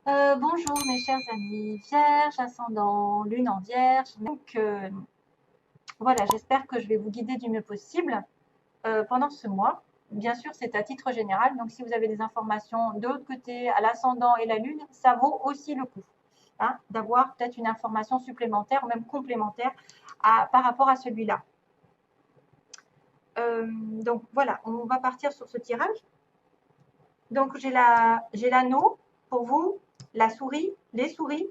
Bonjour mes chers amis, Vierge, ascendant, lune en Vierge. Voilà, j'espère que je vais vous guider du mieux possible pendant ce mois. Bien sûr, c'est à titre général, donc si vous avez des informations de l'autre côté, à l'ascendant et la lune, ça vaut aussi le coup hein, d'avoir peut-être une information supplémentaire ou même complémentaire par rapport à celui-là. Donc voilà, on va partir sur ce tirage. Donc j'ai l'anneau pour vous, la souris, les souris,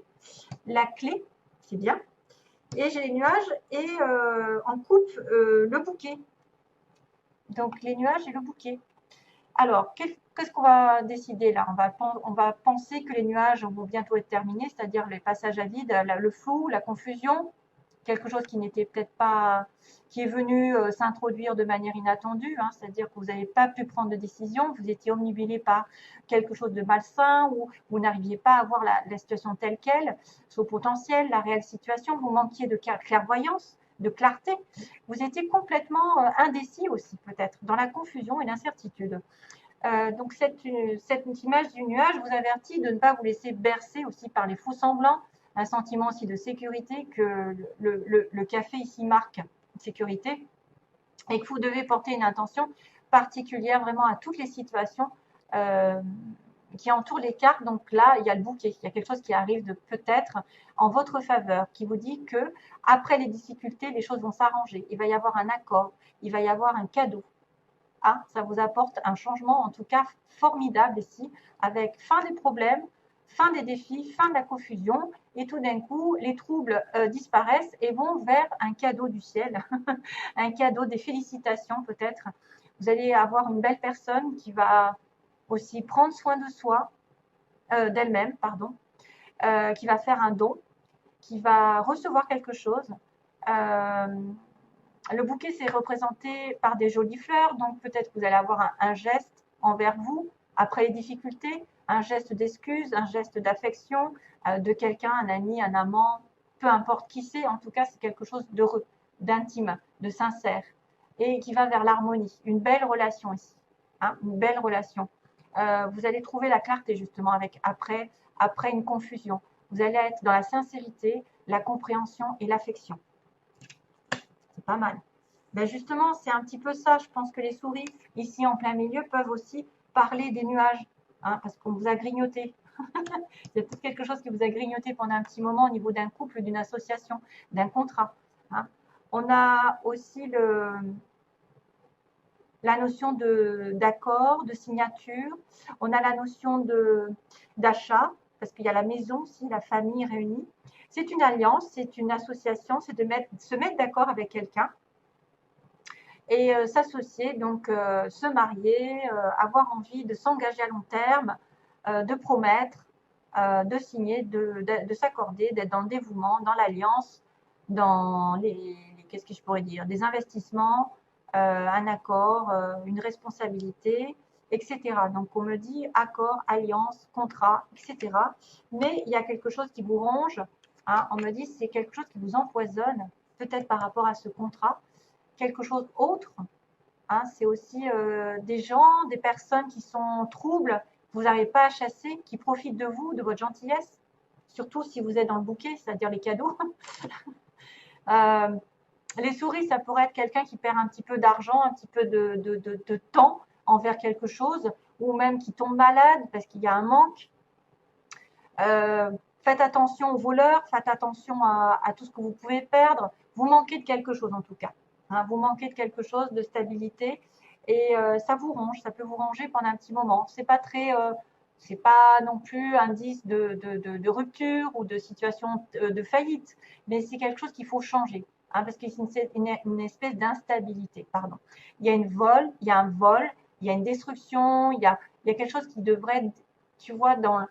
la clé, c'est bien. Et j'ai les nuages et en coupe le bouquet. Donc les nuages et le bouquet. Alors, qu'est-ce qu'on va décider là? On va penser que les nuages vont bientôt être terminés, c'est-à-dire les passages à vide, le flou, la confusion, quelque chose qui n'était peut-être pas, qui est venu s'introduire de manière inattendue, hein, c'est-à-dire que vous n'avez pas pu prendre de décision, vous étiez omnibulé par quelque chose de malsain ou vous n'arriviez pas à voir la situation telle qu'elle, son potentiel, la réelle situation, vous manquiez de clairvoyance, de clarté, vous étiez complètement indécis aussi peut-être, dans la confusion et l'incertitude. Donc cette image du nuage vous avertit de ne pas vous laisser bercer aussi par les faux semblants, un sentiment aussi de sécurité que le café ici marque sécurité et que vous devez porter une intention particulière vraiment à toutes les situations euh, qui entourent les cartes. Donc là, il y a le bouquet, il y a quelque chose qui arrive de peut-être en votre faveur, qui vous dit que après les difficultés, les choses vont s'arranger. Il va y avoir un accord, il va y avoir un cadeau. Ah, ça vous apporte un changement en tout cas formidable ici, avec fin des problèmes, fin des défis, fin de la confusion, et tout d'un coup, les troubles disparaissent et vont vers un cadeau du ciel, un cadeau des félicitations peut-être. Vous allez avoir une belle personne qui va aussi prendre soin de soi, d'elle-même, pardon, qui va faire un don, qui va recevoir quelque chose. Euh, le bouquet, c'est représenté par des jolies fleurs, donc peut-être que vous allez avoir un geste envers vous après les difficultés, un geste d'excuse, un geste d'affection de quelqu'un, un ami, un amant, peu importe qui c'est, en tout cas, c'est quelque chose d'heureux, d'intime, de sincère et qui va vers l'harmonie. Une belle relation ici, hein, une belle relation. Vous allez trouver la clarté justement avec après une confusion. Vous allez être dans la sincérité, la compréhension et l'affection. C'est pas mal. Ben justement, c'est un petit peu ça. Je pense que les souris, ici en plein milieu, peuvent aussi parler des nuages, hein, parce qu'on vous a grignoté. Il y a peut-être quelque chose qui vous a grignoté pendant un petit moment au niveau d'un couple, d'une association, d'un contrat. Hein. On a aussi la notion d'accord, de signature. On a la notion d'achat, parce qu'il y a la maison aussi, la famille réunie. C'est une alliance, c'est une association, c'est de se mettre d'accord avec quelqu'un et s'associer, donc se marier, avoir envie de s'engager à long terme, de promettre, de signer, de s'accorder, d'être dans le dévouement, dans l'alliance, dans qu'est-ce que je pourrais dire, des investissements, un accord, une responsabilité, etc. Donc on me dit accord, alliance, contrat, etc. Mais il y a quelque chose qui vous ronge, hein, on me dit c'est quelque chose qui vous empoisonne, peut-être par rapport à ce contrat, quelque chose autre, hein, c'est aussi des gens, des personnes qui sont troubles, que vous n'arrivez pas à chasser, qui profitent de vous, de votre gentillesse, surtout si vous êtes dans le bouquet, c'est-à-dire les cadeaux. euh, les souris, ça pourrait être quelqu'un qui perd un petit peu d'argent, un petit peu de temps envers quelque chose, ou même qui tombe malade parce qu'il y a un manque. Euh, Faites attention aux voleurs, faites attention à tout ce que vous pouvez perdre. Vous manquez de quelque chose en tout cas. Hein, vous manquez de quelque chose, de stabilité, et ça vous ronge, ça peut vous ranger pendant un petit moment. C'est pas non plus indice de rupture ou de situation de faillite, mais c'est quelque chose qu'il faut changer, hein, parce que c'est une espèce d'instabilité. Pardon. Il y a il y a un vol, il y a une destruction, il y a quelque chose qui devrait, tu vois, dans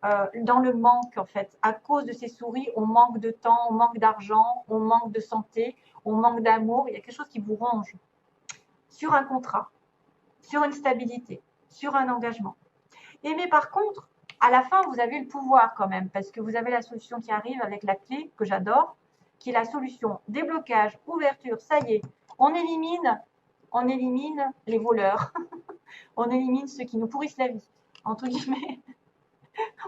le manque en fait. À cause de ces souris, on manque de temps, on manque d'argent, on manque de santé, on manque d'amour. Il y a quelque chose qui vous ronge sur un contrat, sur une stabilité, sur un engagement. Et mais par contre, à la fin, vous avez le pouvoir quand même, parce que vous avez la solution qui arrive avec la clé que j'adore, qui est la solution déblocage, ouverture. Ça y est, on élimine les voleurs, on élimine ceux qui nous pourrissent la vie, entre guillemets.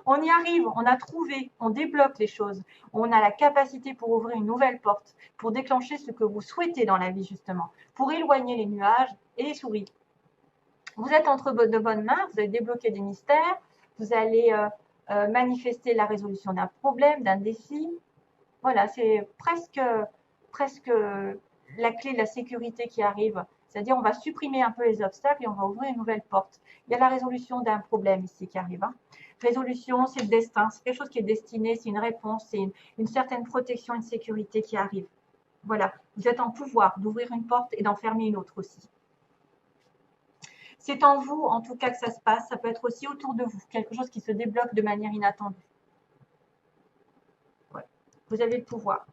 On y arrive, on a trouvé, on débloque les choses. On a la capacité pour ouvrir une nouvelle porte, pour déclencher ce que vous souhaitez dans la vie, justement, pour éloigner les nuages et les souris. Vous êtes entre de bonnes mains, vous allez débloquer des mystères, vous allez manifester la résolution d'un problème, d'un défi. Voilà, c'est presque la clé de la sécurité qui arrive. C'est-à-dire, on va supprimer un peu les obstacles et on va ouvrir une nouvelle porte. Il y a la résolution d'un problème ici qui arrive. Hein. Résolution, c'est le destin, c'est quelque chose qui est destiné, c'est une réponse, c'est une certaine protection, une sécurité qui arrive. Voilà, vous êtes en pouvoir d'ouvrir une porte et d'en fermer une autre aussi. C'est en vous, en tout cas, que ça se passe. Ça peut être aussi autour de vous, quelque chose qui se débloque de manière inattendue. Voilà. Vous avez le pouvoir.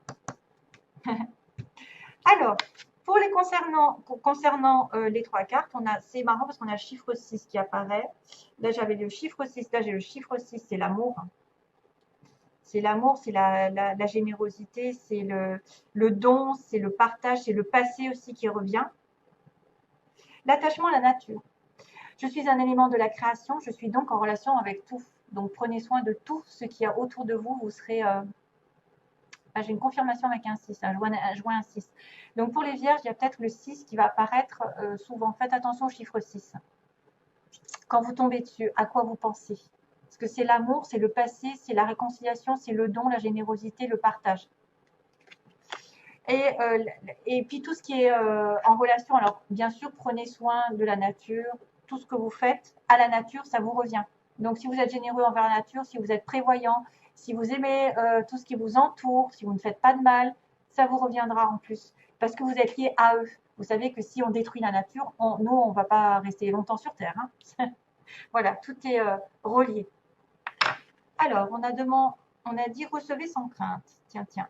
Alors, pour les concernant les trois cartes, c'est marrant parce qu'on a le chiffre 6 qui apparaît. Là, j'avais le chiffre 6, là, j'ai le chiffre 6, c'est l'amour. C'est l'amour, c'est la générosité, c'est le don, c'est le partage, c'est le passé aussi qui revient. L'attachement à la nature. Je suis un élément de la création, je suis donc en relation avec tout. Donc, prenez soin de tout ce qu'il y a autour de vous. Vous serez... j'ai une confirmation avec un 6, un joint un 6. Donc, pour les vierges, il y a peut-être le 6 qui va apparaître souvent. Faites attention au chiffre 6. Quand vous tombez dessus, à quoi vous pensez? Parce que c'est l'amour, c'est le passé, c'est la réconciliation, c'est le don, la générosité, le partage. Et puis tout ce qui est en relation, alors bien sûr, prenez soin de la nature. Tout ce que vous faites à la nature, ça vous revient. Donc si vous êtes généreux envers la nature, si vous êtes prévoyant, si vous aimez tout ce qui vous entoure, si vous ne faites pas de mal, ça vous reviendra en plus. Parce que vous êtes lié à eux. Vous savez que si on détruit la nature, nous, on ne va pas rester longtemps sur Terre. Hein. Voilà, tout est relié. Alors, on a dit recevez sans crainte. Tiens, tiens.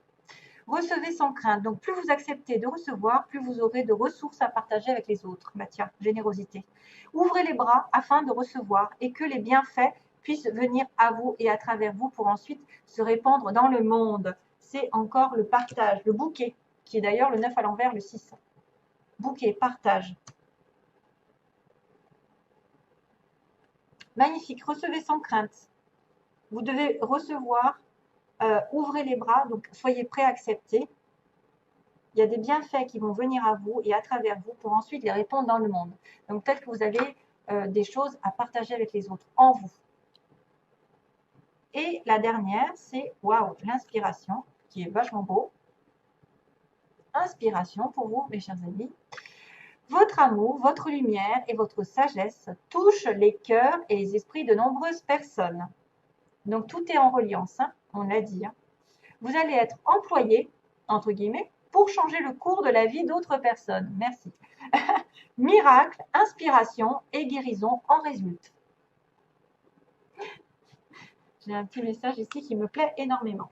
Recevez sans crainte. Donc, plus vous acceptez de recevoir, plus vous aurez de ressources à partager avec les autres. Bah tiens, générosité. Ouvrez les bras afin de recevoir et que les bienfaits puissent venir à vous et à travers vous pour ensuite se répandre dans le monde. C'est encore le partage, le bouquet, qui est d'ailleurs le 9 à l'envers, le 6. Bouquet, partage. Magnifique. Recevez sans crainte. Vous devez recevoir. Ouvrez les bras, donc soyez prêts à accepter. Il y a des bienfaits qui vont venir à vous et à travers vous pour ensuite les répandre dans le monde. Donc peut-être que vous avez des choses à partager avec les autres en vous. Et la dernière, c'est waouh, l'inspiration, qui est vachement beau. Inspiration pour vous, mes chers amis. Votre amour, votre lumière et votre sagesse touchent les cœurs et les esprits de nombreuses personnes. Donc tout est en reliance, hein, on l'a dit. Hein. Vous allez être employé, entre guillemets, pour changer le cours de la vie d'autres personnes. Merci. Miracle, inspiration et guérison en résultent. J'ai un petit message ici qui me plaît énormément.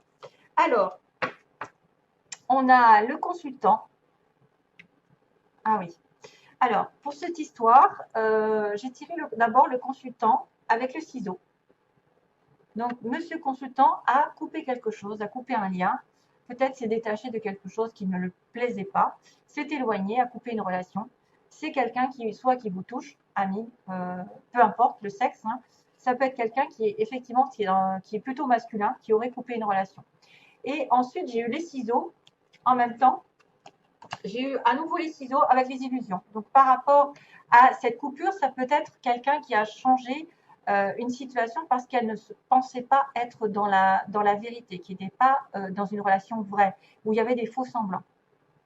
Alors, on a le consultant. Ah oui. Alors, pour cette histoire, j'ai tiré d'abord le consultant avec le ciseau. Donc, monsieur consultant a coupé quelque chose, a coupé un lien. Peut-être s'est détaché de quelque chose qui ne le plaisait pas, s'est éloigné, a coupé une relation. C'est quelqu'un qui vous touche, ami, peu importe le sexe. Hein. Ça peut être quelqu'un qui est effectivement qui est plutôt masculin, qui aurait coupé une relation. Et ensuite, j'ai eu les ciseaux en même temps. J'ai eu à nouveau les ciseaux avec les illusions. Donc, par rapport à cette coupure, ça peut être quelqu'un qui a changé une situation parce qu'elle ne se pensait pas être dans la vérité, qui n'était pas dans une relation vraie, où il y avait des faux semblants.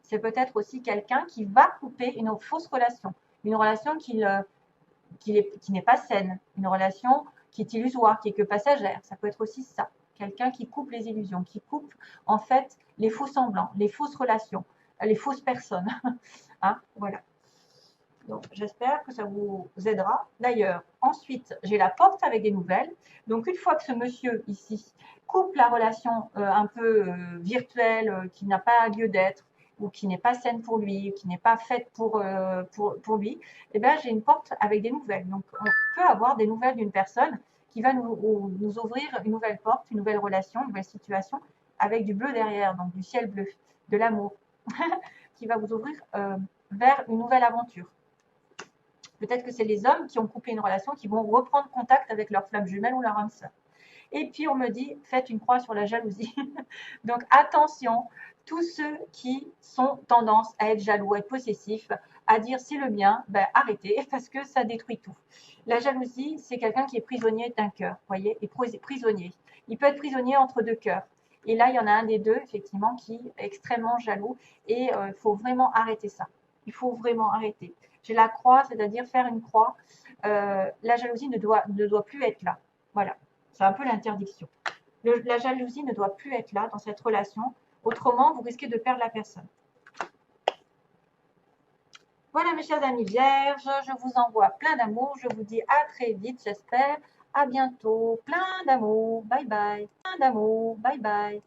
C'est peut-être aussi quelqu'un qui va couper une fausse relation, une relation qui n'est pas saine, une relation qui est illusoire, qui est que passagère. Ça peut être aussi ça. Quelqu'un qui coupe les illusions, qui coupe en fait les faux semblants, les fausses relations, les fausses personnes. Hein, voilà. Donc, j'espère que ça vous aidera. D'ailleurs, ensuite, j'ai la porte avec des nouvelles. Donc, une fois que ce monsieur ici coupe la relation un peu virtuelle, qui n'a pas lieu d'être, ou qui n'est pas saine pour lui, qui n'est pas faite pour lui, eh bien, j'ai une porte avec des nouvelles. Donc, on peut avoir des nouvelles d'une personne qui va nous ouvrir une nouvelle porte, une nouvelle relation, une nouvelle situation, avec du bleu derrière, donc du ciel bleu, de l'amour, qui va vous ouvrir vers une nouvelle aventure. Peut-être que c'est les hommes qui ont coupé une relation qui vont reprendre contact avec leur flamme jumelle ou leur âme sœur. Et puis, on me dit, faites une croix sur la jalousie. Donc, attention, tous ceux qui sont tendance à être jaloux, à être possessifs, à dire c'est le mien, ben, arrêtez parce que ça détruit tout. La jalousie, c'est quelqu'un qui est prisonnier d'un cœur, voyez, et prisonnier. Il peut être prisonnier entre deux cœurs. Et là, il y en a un des deux, effectivement, qui est extrêmement jaloux. Et il faut vraiment arrêter ça. Il faut vraiment arrêter. J'ai la croix, c'est-à-dire faire une croix. La jalousie ne doit plus être là. Voilà, c'est un peu l'interdiction. La jalousie ne doit plus être là dans cette relation. Autrement, vous risquez de perdre la personne. Voilà mes chers amis vierges, je vous envoie plein d'amour. Je vous dis à très vite, j'espère. À bientôt. Plein d'amour. Bye bye. Plein d'amour. Bye bye.